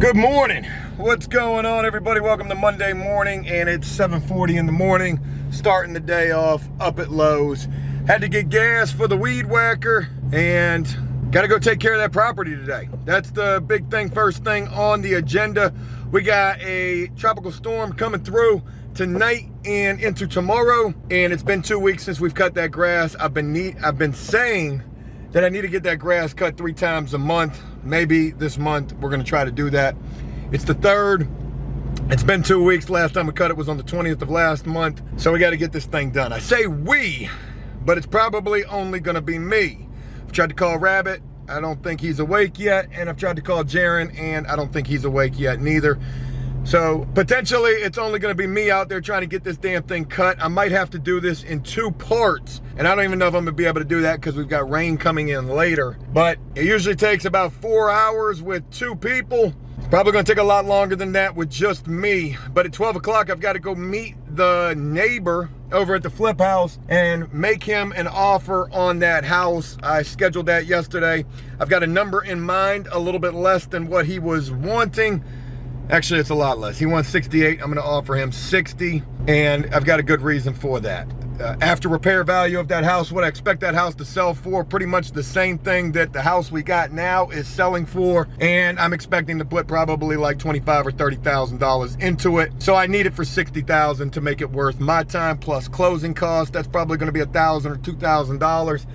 Good morning. What's going on, everybody? Welcome to Monday morning, and it's 7:40 in the morning, starting the day off up at Lowe's. Had to get gas for the weed whacker and got to go take care of that property today. That's the big thing, first thing on the agenda. We got a tropical storm coming through tonight and into tomorrow, and it's been 2 weeks since we've cut that grass. I've been saying that I need to get that grass cut 3 times a month. Maybe this month we're gonna try to do that. It's the 3rd. It's been 2 weeks. Last time we cut it was on the 20th of last month. So we gotta get this thing done. I say we, but it's probably only gonna be me. I've tried to call Rabbit. I don't think he's awake yet. And I've tried to call Jaron, and I don't think he's awake yet neither. So potentially it's only gonna be me out there trying to get this damn thing cut. I might have to do this in 2 parts, and I don't even know if I'm gonna be able to do that because we've got rain coming in later. But it usually takes about 4 hours with 2 people. It's probably gonna take a lot longer than that with just me. But at 12 o'clock, I've got to go meet the neighbor over at the flip house and make him an offer on that house. I scheduled that yesterday. I've got a number in mind, a little bit less than what he was wanting. Actually, it's a lot less. He wants 68. I'm gonna offer him 60, and I've got a good reason for that. After repair value of that house, what I expect that house to sell for, pretty much the same thing that the house we got now is selling for, and I'm expecting to put probably like $25,000 or $30,000 into it. So I need it for $60,000 to make it worth my time plus closing costs. That's probably gonna be $1,000 or $2,000.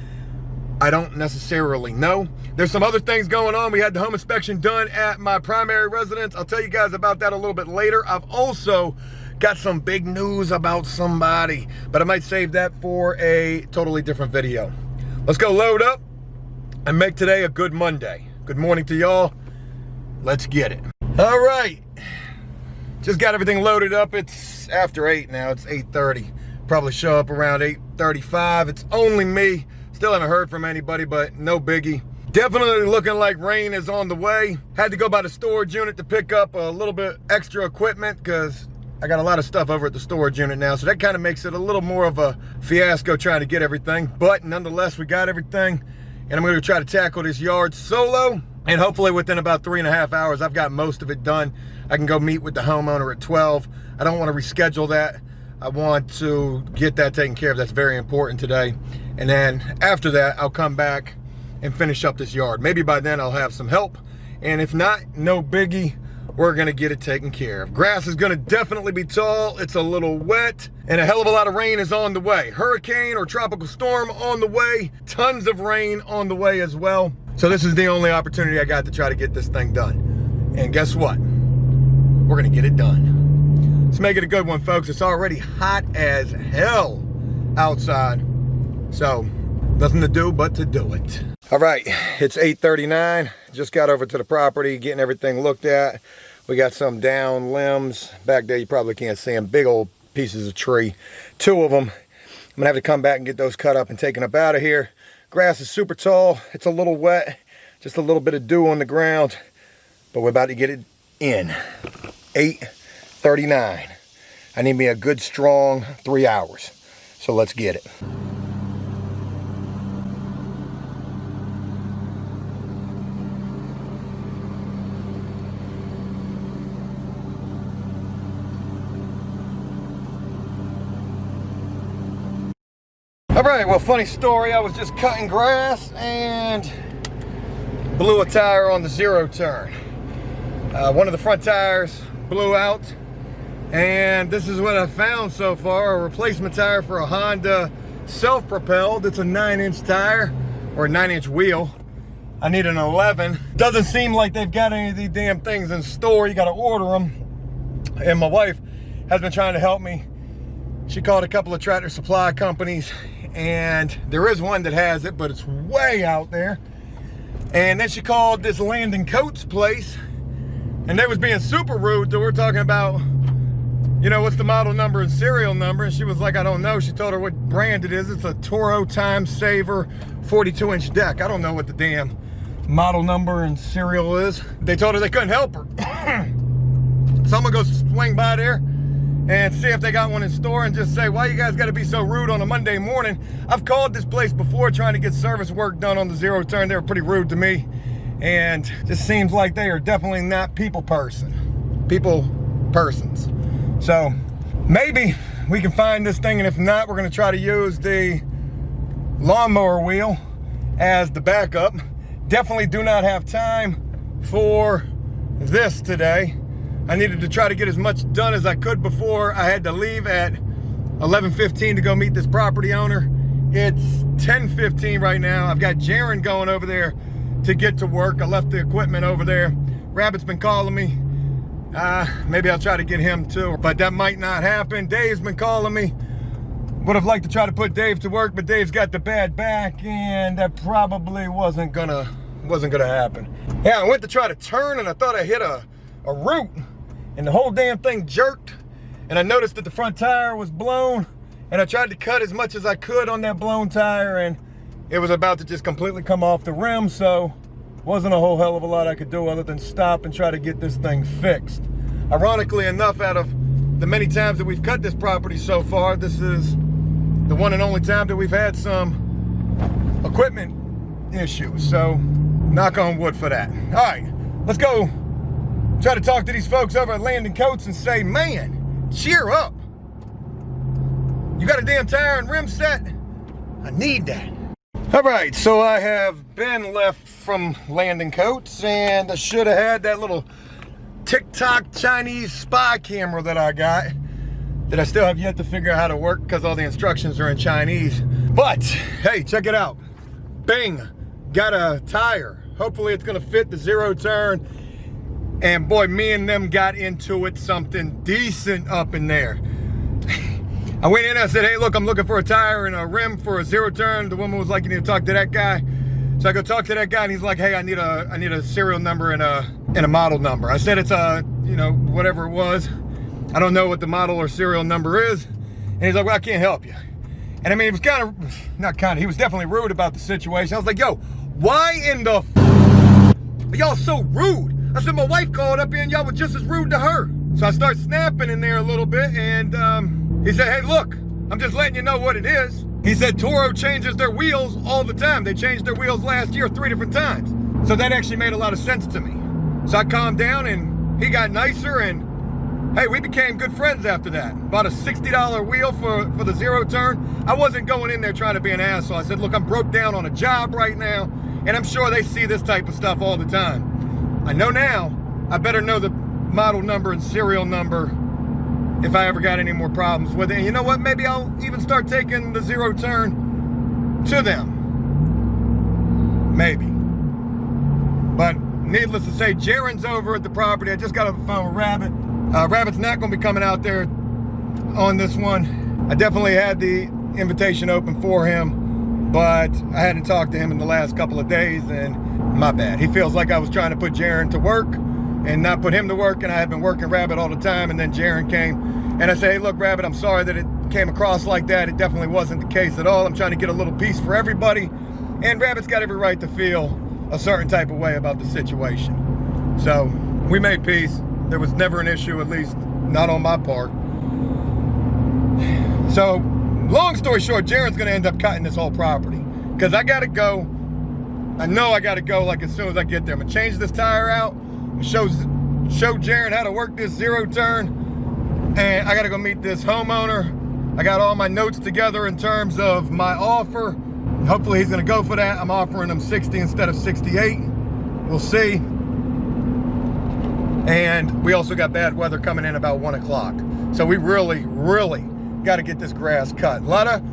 I don't necessarily know. There's some other things going on. We had the home inspection done at my primary residence. I'll tell you guys about that a little bit later. I've also got some big news about somebody, but I might save that for a totally different video. Let's go load up and make today a good Monday. Good morning to y'all. Let's get it. All right. Just got everything loaded up. It's after 8 now. It's 8:30. Probably show up around 8:35. It's only me. Still haven't heard from anybody, but no biggie. Definitely looking like rain is on the way. Had to go by the storage unit to pick up a little bit extra equipment because I got a lot of stuff over at the storage unit now. So that kind of makes it a little more of a fiasco trying to get everything. But nonetheless, we got everything. And I'm going to try to tackle this yard solo. And hopefully within about 3.5 hours, I've got most of it done. I can go meet with the homeowner at 12. I don't want to reschedule that. I want to get that taken care of. That's very important today. And then after that, I'll come back and finish up this yard. Maybe by then I'll have some help. And if not, no biggie, we're gonna get it taken care of. Grass is gonna definitely be tall. It's a little wet, and a hell of a lot of rain is on the way. Hurricane or tropical storm on the way. Tons of rain on the way as well. So this is the only opportunity I got to try to get this thing done. And guess what? We're gonna get it done. Let's make it a good one, folks. It's already hot as hell outside. So, nothing to do but to do it. All right, it's 8:39. Just got over to the property, getting everything looked at. We got some down limbs. Back there, you probably can't see them. Big old pieces of tree. 2 of them. I'm gonna have to come back and get those cut up and taken up out of here. Grass is super tall. It's a little wet. Just a little bit of dew on the ground. But we're about to get it in. 8:39. I need me a good strong 3 hours. So let's get it. All right, well, funny story. I was just cutting grass and blew a tire on the 0 turn. One of the front tires blew out, and this is what I found so far: a replacement tire for a Honda self-propelled. It's a 9-inch tire, or a 9-inch wheel. I need an 11. Doesn't seem like they've got any of these damn things in store. You got to order them. And my wife has been trying to help me. She called a couple of tractor supply companies, and there is one that has it, but it's way out there. And then she called this Landon Coates place, and they was being super rude. So we're talking about, you know, what's the model number and serial number? And she was like, I don't know. She told her what brand it is. It's a Toro Time Saver 42-inch deck. I don't know what the damn model number and serial is. They told her they couldn't help her. So I'm gonna go swing by there and see if they got one in store and just say, why you guys gotta be so rude on a Monday morning? I've called this place before trying to get service work done on the 0 turn. They were pretty rude to me. and just seems like they are definitely not people persons. So maybe we can find this thing, and if not, we're gonna try to use the lawnmower wheel as the backup. Definitely do not have time for this today. I needed to try to get as much done as I could before I had to leave at 11:15 to go meet this property owner. It's 10:15 right now. I've got Jaron going over there to get to work. I left the equipment over there. Rabbit's been calling me. Maybe I'll try to get him too, but that might not happen. Dave's been calling me. Would have liked to try to put Dave to work, but Dave's got the bad back, and that probably wasn't gonna happen. Yeah, I went to try to turn, and I thought I hit a root, and the whole damn thing jerked, and I noticed that the front tire was blown, and I tried to cut as much as I could on that blown tire, and it was about to just completely come off the rim, so wasn't a whole hell of a lot I could do other than stop and try to get this thing fixed. Ironically enough, out of the many times that we've cut this property so far, this is the one and only time that we've had some equipment issues. So knock on wood for that. All right, let's go try to talk to these folks over at Landon Coats and say, man, cheer up. You got a damn tire and rim set? I need that. All right, so I have been left from Landon Coats, and I should have had that little TikTok Chinese spy camera that I got that I still have yet to figure out how to work because all the instructions are in Chinese. But hey, check it out. Bing, got a tire. Hopefully it's gonna fit the zero turn. And boy, me and them got into it something decent up in there. I went in and I said, hey, look, I'm looking for a tire and a rim for a zero turn. The woman was like, you need to talk to that guy. So I go talk to that guy, and he's like, hey, I need a serial number and a model number. I said it's whatever it was. I don't know what the model or serial number is. And he's like, well, I can't help you. And I mean, it was he was definitely rude about the situation. I was like, yo, why in the are y'all so rude? I said, my wife called up here and y'all were just as rude to her. So I start snapping in there a little bit, and he said, hey, look, I'm just letting you know what it is. He said Toro changes their wheels all the time. They changed their wheels last year 3 different times. So that actually made a lot of sense to me. So I calmed down, and he got nicer, and hey, we became good friends after that. Bought a $60 wheel for the zero turn. I wasn't going in there trying to be an asshole. I said, look, I'm broke down on a job right now, and I'm sure they see this type of stuff all the time. I know now, I better know the model number and serial number if I ever got any more problems with it. And you know what? Maybe I'll even start taking the zero turn to them. Maybe. But needless to say, Jaron's over at the property. I just got off the phone with Rabbit. Rabbit's not going to be coming out there on this one. I definitely had the invitation open for him, but I hadn't talked to him in the last couple of days, and my bad. He feels like I was trying to put Jaron to work and not put him to work, and I had been working Rabbit all the time, and then Jaron came, and I said, hey, look, Rabbit, I'm sorry that it came across like that. It definitely wasn't the case at all. I'm trying to get a little peace for everybody, and Rabbit's got every right to feel a certain type of way about the situation. So we made peace. There was never an issue, at least not on my part. So long story short, Jaron's gonna end up cutting this whole property because I gotta go. I know I gotta go like as soon as I get there. I'm gonna change this tire out, show Jaron how to work this zero turn, and I gotta go meet this homeowner. I got all my notes together in terms of my offer. Hopefully he's gonna go for that. I'm offering him 60 instead of 68. We'll see. And we also got bad weather coming in about 1 o'clock. So we really got to get this grass cut. A lot of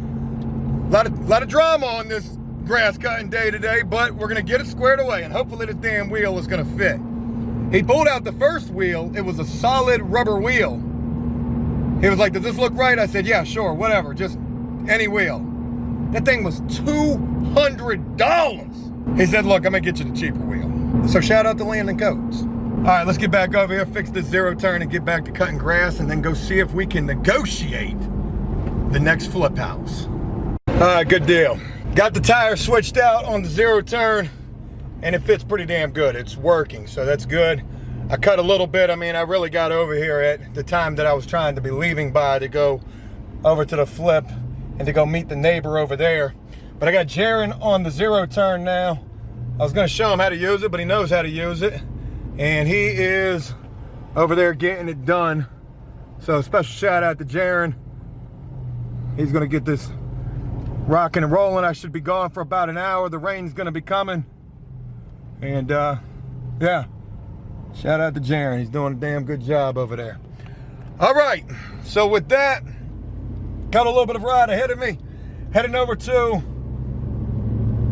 drama on this grass cutting day today, but we're going to get it squared away, and hopefully this damn wheel is going to fit. He pulled out the first wheel. It was a solid rubber wheel. He was like, does this look right? I said, yeah, sure, whatever, just any wheel. That thing was $200. He said, look, I'm going to get you the cheaper wheel. So shout out to Landon Coats. All right, let's get back over here, fix this zero turn, and get back to cutting grass, and then go see if we can negotiate the next flip house. All right, good deal. Got the tire switched out on the zero turn, and it fits pretty damn good. It's working, so that's good. I cut a little bit. I mean, I really got over here at the time that I was trying to be leaving by to go over to the flip and to go meet the neighbor over there. But I got Jaron on the zero turn now. I was gonna show him how to use it, but he knows how to use it. And he is over there getting it done. So special shout out to Jaron. He's gonna get this rocking and rolling. I should be gone for about an hour. The rain's gonna be coming. And yeah, shout out to Jaron. He's doing a damn good job over there. All right, so with that, got a little bit of ride ahead of me. Heading over to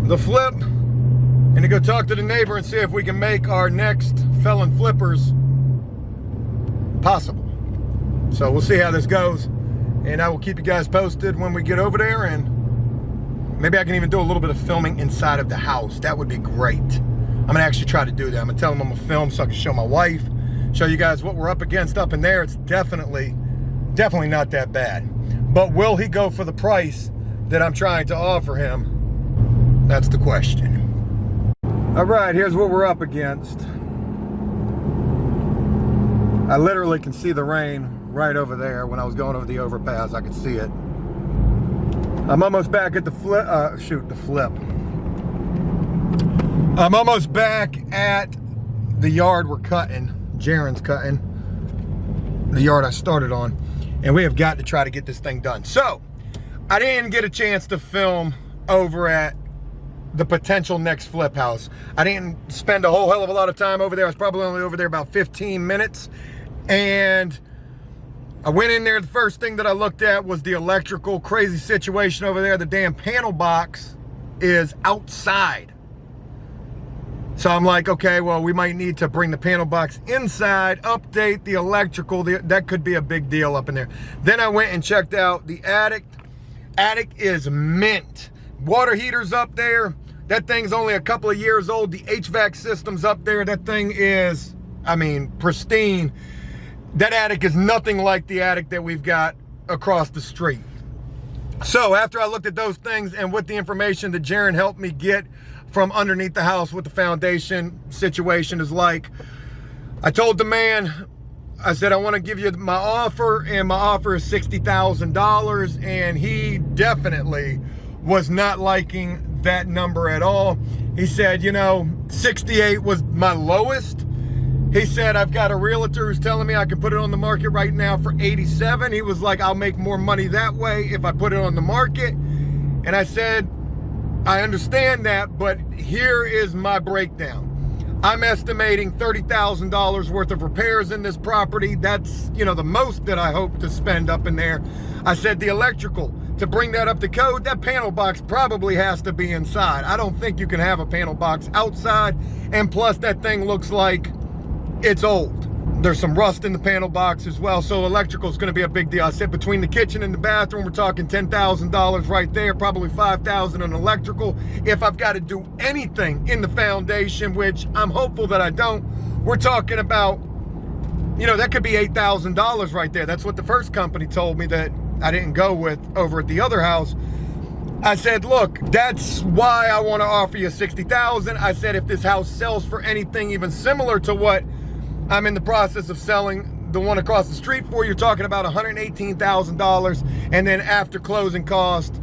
the flip and to go talk to the neighbor and see if we can make our next Felon flippers possible. So we'll see how this goes, and I will keep you guys posted when we get over there, and maybe I can even do a little bit of filming inside of the house. That would be great. I'm gonna actually try to do that. I'm gonna tell them I'm gonna film so I can show my wife, show you guys what we're up against up in there. It's definitely not that bad. But will he go for the price that I'm trying to offer him? That's the question. All right, here's what we're up against. I literally can see the rain right over there. When I was going over the overpass, I could see it. I'm almost back at the flip, the flip. I'm almost back at the yard we're cutting. Jaron's cutting the yard I started on, and we have got to try to get this thing done. So I didn't get a chance to film over at the potential next flip house. I didn't spend a whole hell of a lot of time over there. I was probably only over there about 15 minutes. And I went in there, the first thing that I looked at was the electrical. Crazy situation over there. The damn panel box is outside. So I'm like, okay, well, we might need to bring the panel box inside, update the electrical. That could be a big deal up in there. Then I went and checked out the attic. Attic is mint. Water heaters up there. That thing's only a couple of years old. The HVAC system's up there. That thing is, I mean, pristine. That attic is nothing like the attic that we've got across the street. So after I looked at those things and with the information that Jaron helped me get from underneath the house, what the foundation situation is like, I told the man, I said, I want to give you my offer, and my offer is $60,000. And he definitely was not liking that number at all. He said, you know, 68 was my lowest. He said, I've got a realtor who's telling me I can put it on the market right now for 87. He was like, I'll make more money that way if I put it on the market. And I said, I understand that, but here is my breakdown. I'm estimating $30,000 worth of repairs in this property. That's, you know, the most that I hope to spend up in there. I said the electrical, to bring that up to code, that panel box probably has to be inside. I don't think you can have a panel box outside. And plus that thing looks like it's old. There's some rust in the panel box as well. So electrical is going to be a big deal. I said between the kitchen and the bathroom, we're talking $10,000 right there, probably $5,000 on electrical. If I've got to do anything in the foundation, which I'm hopeful that I don't, we're talking about, you know, that could be $8,000 right there. That's what the first company told me that I didn't go with over at the other house. I said, look, that's why I want to offer you $60,000. I said, if this house sells for anything even similar to what I'm in the process of selling the one across the street for, you're talking about $118,000. And then after closing cost,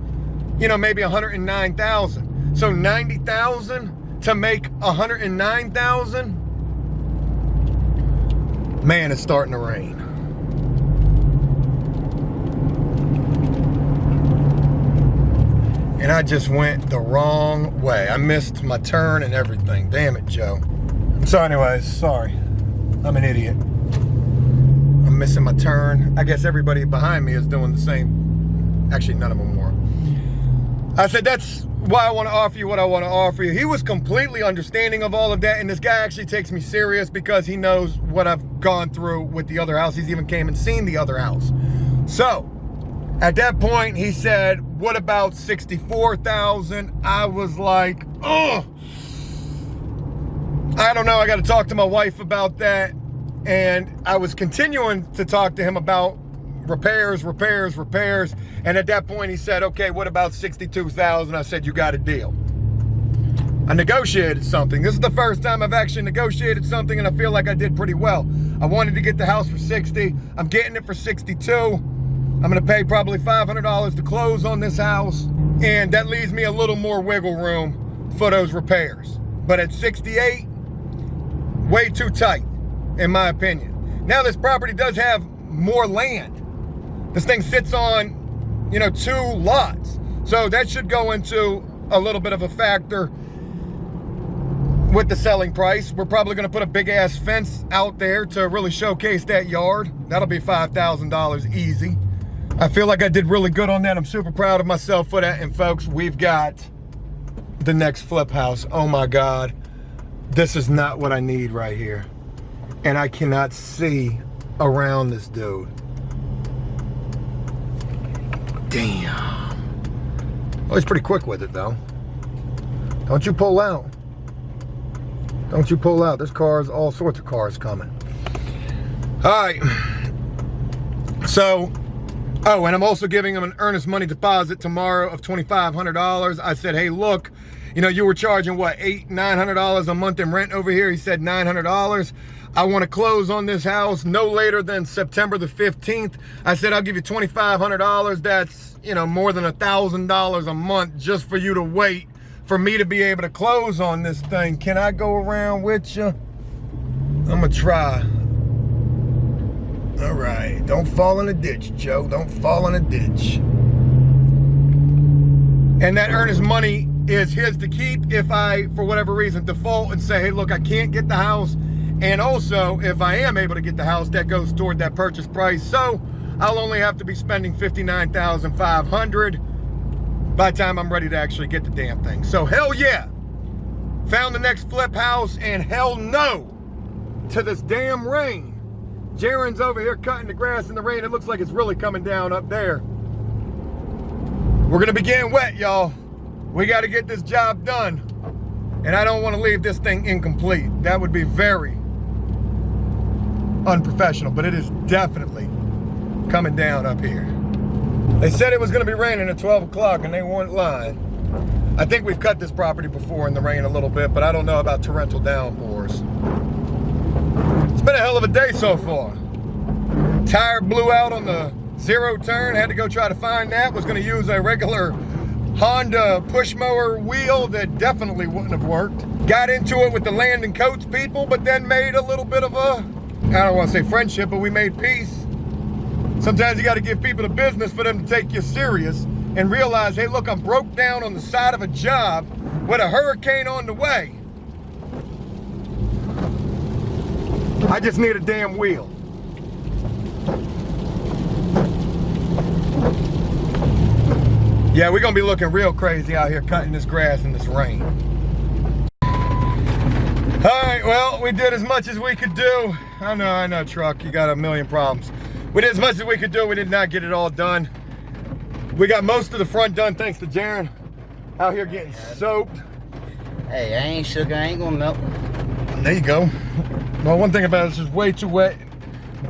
you know, maybe $109,000. So $90,000 to make $109,000. Man, it's starting to rain. And I just went the wrong way. I missed my turn and everything. Damn it, Joe. So anyways, sorry. I'm an idiot. I'm missing my turn. I guess everybody behind me is doing the same. Actually, none of them were. I said, that's why I want to offer you what I want to offer you. He was completely understanding of all of that. And this guy actually takes me serious because he knows what I've gone through with the other house. He's even came and seen the other house. So at that point, he said, what about 64,000? I was like, oh, I don't know. I got to talk to my wife about that. And I was continuing to talk to him about repairs. And at that point, he said, okay, what about 62,000? I said, you got a deal. I negotiated something. This is the first time I've actually negotiated something, and I feel like I did pretty well. I wanted to get the house for 60. I'm getting it for 62. I'm gonna pay probably $500 to close on this house, and that leaves me a little more wiggle room for those repairs. but at 68, way too tight, in my opinion. Now this property does have more land. This thing sits on, you know, 2 lots. So that should go into a little bit of a factor with the selling price. We're probably gonna put a big ass fence out there to really showcase that yard. That'll be $5,000 easy. I feel like I did really good on that. I'm super proud of myself for that. And folks, we've got the next flip house. Oh my God. This is not what I need right here. And I cannot see around this dude. Damn. Oh, he's pretty quick with it though. Don't you pull out. Don't you pull out. There's cars, all sorts of cars coming. All right. So, oh, and I'm also giving him an earnest money deposit tomorrow of $2,500. I said, hey, look, you know, you were charging what, $900 a month in rent over here. He said $900. I want to close on this house no later than September the 15th. I said, I'll give you $2,500. That's, you know, more than $1,000 a month just for you to wait for me to be able to close on this thing. Can I go around with you? I'm gonna try. All right, don't fall in a ditch, Joe. Don't fall in a ditch. And that earnest money is his to keep if I, for whatever reason, default and say, hey, look, I can't get the house. And also, if I am able to get the house, that goes toward that purchase price. So I'll only have to be spending $59,500 by the time I'm ready to actually get the damn thing. So hell yeah, found the next flip house, and hell no to this damn rain. Jaren's over here cutting the grass in the rain. It looks like it's really coming down up there. We're gonna be getting wet, y'all. We gotta get this job done. And I don't wanna leave this thing incomplete. That would be very unprofessional, but it is definitely coming down up here. They said it was gonna be raining at 12 o'clock and they weren't lying. I think we've cut this property before in the rain a little bit, but I don't know about torrential downpours. It's been a hell of a day so far. Tire blew out on the 0 turn, had to go try to find that. Was gonna use a regular Honda push mower wheel that definitely wouldn't have worked. Got into it with the land and coats people, but then made a little bit of a, I don't wanna say friendship, but we made peace. Sometimes you gotta give people the business for them to take you serious and realize, hey, look, I'm broke down on the side of a job with a hurricane on the way. I just need a damn wheel. Yeah, we're gonna be looking real crazy out here cutting this grass in this rain. All right, well, we did as much as we could do. I know, truck, you got a million problems. We did as much as we could do. We did not get it all done. We got most of the front done thanks to Jaren. Out here getting soaked. Hey, I ain't sugar, I ain't gonna melt. There you go. Well, one thing about it is it's just way too wet.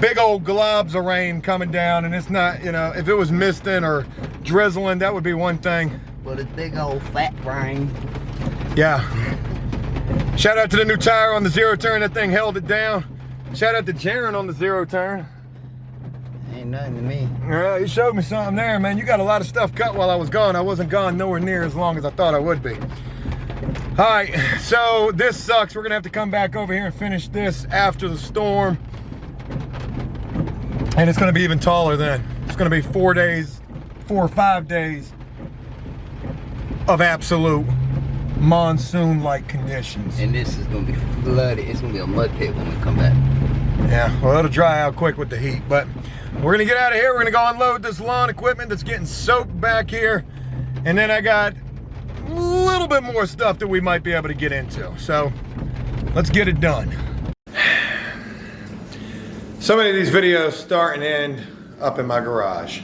Big old globs of rain coming down, and it's not, you know, if it was misting or drizzling, that would be one thing. But it's big old fat rain. Yeah. Shout out to the new tire on the 0 turn. That thing held it down. Shout out to Jaren on the 0 turn. Ain't nothing to me. Yeah, he showed me something there, man. You got a lot of stuff cut while I was gone. I wasn't gone nowhere near as long as I thought I would be. All right, so this sucks. We're gonna have to come back over here and finish this after the storm. And it's gonna be even taller then. It's gonna be 4 or 5 days of absolute monsoon-like conditions. And this is gonna be flooded. It's gonna be a mud pit when we come back. Yeah, well, it'll dry out quick with the heat, but we're gonna get out of here. We're gonna go unload this lawn equipment that's getting soaked back here. And then I got a little bit more stuff that we might be able to get into. So let's get it done. So many of these videos start and end up in my garage.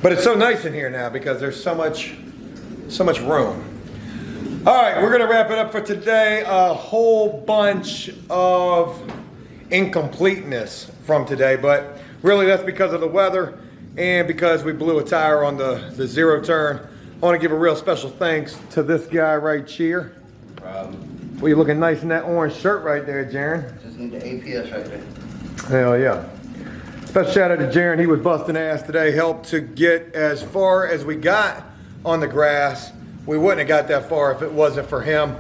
But it's so nice in here now because there's so much room. All right, we're gonna wrap it up for today. A whole bunch of incompleteness from today, but really that's because of the weather and because we blew a tire on the 0 turn. I want to give a real special thanks to this guy right here. No problem. Well, you're looking nice in that orange shirt right there, Jaren. Just need the APS right there. Hell yeah. Special shout out to Jaren. He was busting ass today. Helped to get as far as we got on the grass. We wouldn't have got that far if it wasn't for him.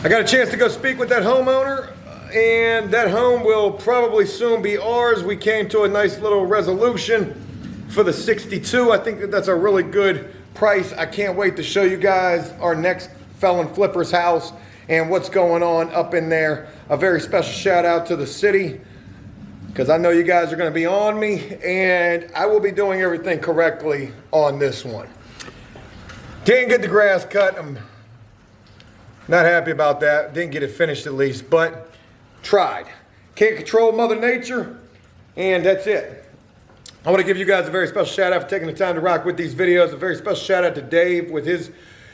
I got a chance to go speak with that homeowner, and that home will probably soon be ours. We came to a nice little resolution for the 62. I think that's a really good price. I can't wait to show you guys our next Felon Flipper's house and what's going on up in there. A very special shout out to the city, because I know you guys are going to be on me, and I will be doing everything correctly on this one. Didn't get the grass cut. I'm not happy about that. Didn't get it finished at least, but tried. Can't control Mother Nature, and that's it. I want to give you guys a very special shout out for taking the time to rock with these videos. A very special shout out to Dave with his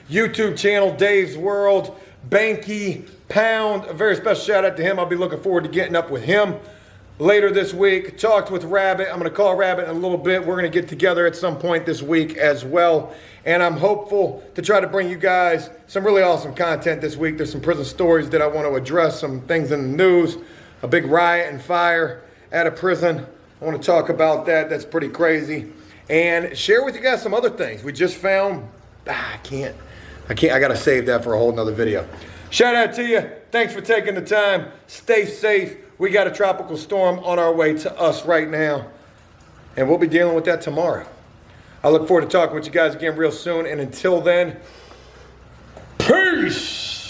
YouTube channel, Dave's World, Banky, Pound. A very special shout out to him. I'll be looking forward to getting up with him later this week. Talked with Rabbit. I'm going to call Rabbit in a little bit. We're going to get together at some point this week as well. And I'm hopeful to try to bring you guys some really awesome content this week. There's some prison stories that I want to address, some things in the news, a big riot and fire at a prison. I want to talk about that. That's pretty crazy. And share with you guys some other things. We just found, I got to save that for a whole nother video. Shout out to you. Thanks for taking the time. Stay safe. We got a tropical storm on our way to us right now, and we'll be dealing with that tomorrow. I look forward to talking with you guys again real soon, and until then, peace.